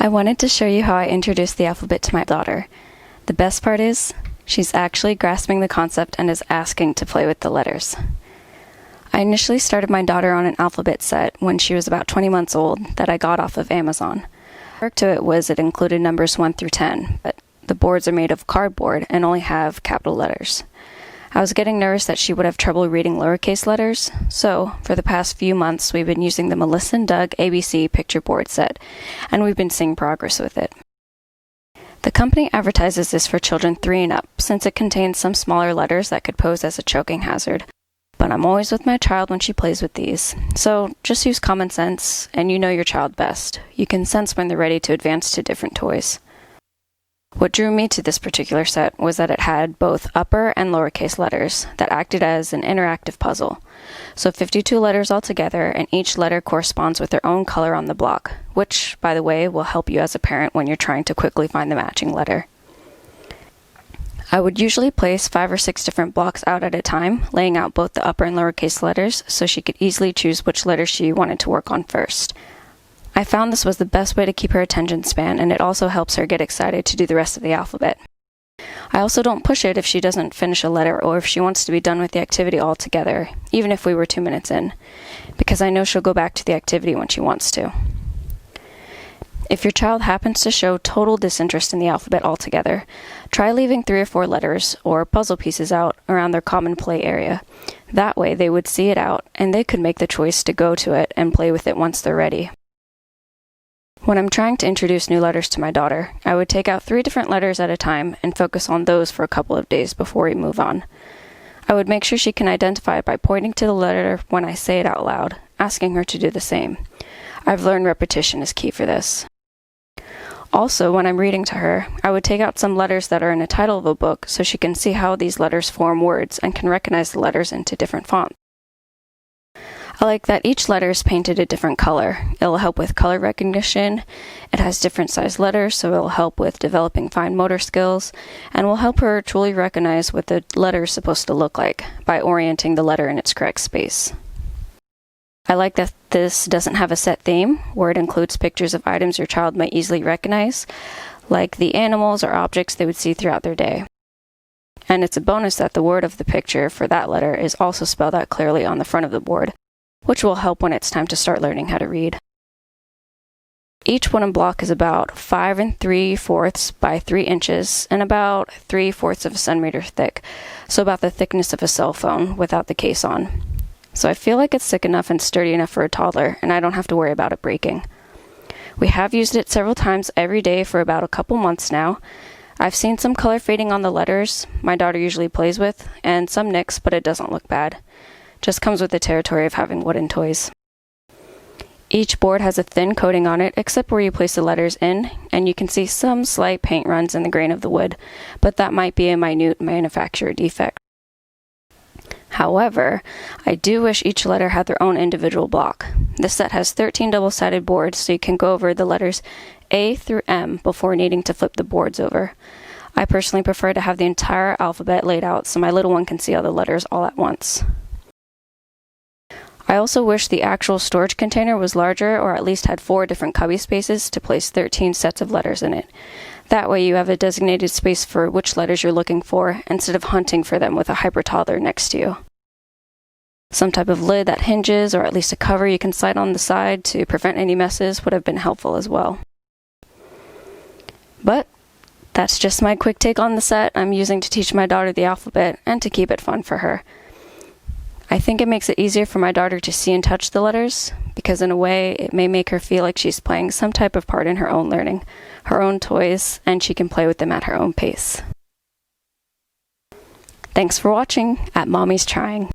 I wanted to show you how I introduced the alphabet to my daughter. The best part is, she's actually grasping the concept and is asking to play with the letters. I initially started my daughter on an alphabet set when she was about 20 months old that I got off of Amazon. The perk to it was it included numbers 1 through 10, but the boards are made of cardboard and only have capital letters. I was getting nervous that she would have trouble reading lowercase letters, so for the past few months we've been using the Melissa and Doug ABC picture board set, and we've been seeing progress with it. The company advertises this for children 3 and up, since it contains some smaller letters that could pose as a choking hazard. But I'm always with my child when she plays with these, so just use common sense, and you know your child best. You can sense when they're ready to advance to different toys. What drew me to this particular set was that it had both upper and lowercase letters that acted as an interactive puzzle. So 52 letters altogether, and each letter corresponds with their own color on the block, which, by the way, will help you as a parent when you're trying to quickly find the matching letter. I would usually place 5 or 6 different blocks out at a time, laying out both the upper and lowercase letters so she could easily choose which letter she wanted to work on first. I found this was the best way to keep her attention span, and it also helps her get excited to do the rest of the alphabet. I also don't push it if she doesn't finish a letter or if she wants to be done with the activity altogether, even if we were 2 minutes in, because I know she'll go back to the activity when she wants to. If your child happens to show total disinterest in the alphabet altogether, try leaving 3 or 4 letters or puzzle pieces out around their common play area. That way they would see it out, and they could make the choice to go to it and play with it once they're ready. When I'm trying to introduce new letters to my daughter, I would take out 3 different letters at a time and focus on those for a couple of days before we move on. I would make sure she can identify it by pointing to the letter when I say it out loud, asking her to do the same. I've learned repetition is key for this. Also, when I'm reading to her, I would take out some letters that are in the title of a book so she can see how these letters form words and can recognize the letters into different fonts. I like that each letter is painted a different color. It will help with color recognition. It has different sized letters, so it will help with developing fine motor skills, and will help her truly recognize what the letter is supposed to look like by orienting the letter in its correct space. I like that this doesn't have a set theme, where it includes pictures of items your child might easily recognize, like the animals or objects they would see throughout their day. And it's a bonus that the word of the picture for that letter is also spelled out clearly on the front of the board, which will help when it's time to start learning how to read. Each wooden block is about 5 3/4 by 3 inches and about 3/4 of a centimeter thick, so about the thickness of a cell phone without the case on. So I feel like it's thick enough and sturdy enough for a toddler, and I don't have to worry about it breaking. We have used it several times every day for about a couple months now. I've seen some color fading on the letters my daughter usually plays with, and some nicks, but it doesn't look bad. Just comes with the territory of having wooden toys. Each board has a thin coating on it, except where you place the letters in, and you can see some slight paint runs in the grain of the wood, but that might be a minute manufacturer defect. However, I do wish each letter had their own individual block. This set has 13 double-sided boards, so you can go over the letters A through M before needing to flip the boards over. I personally prefer to have the entire alphabet laid out so my little one can see all the letters all at once. I also wish the actual storage container was larger, or at least had 4 different cubby spaces to place 13 sets of letters in it. That way you have a designated space for which letters you're looking for, instead of hunting for them with a hyper toddler next to you. Some type of lid that hinges, or at least a cover you can slide on the side to prevent any messes, would have been helpful as well. But that's just my quick take on the set I'm using to teach my daughter the alphabet and to keep it fun for her. I think it makes it easier for my daughter to see and touch the letters, because in a way it may make her feel like she's playing some type of part in her own learning, her own toys, and she can play with them at her own pace. Thanks for watching at Mommy's Trying.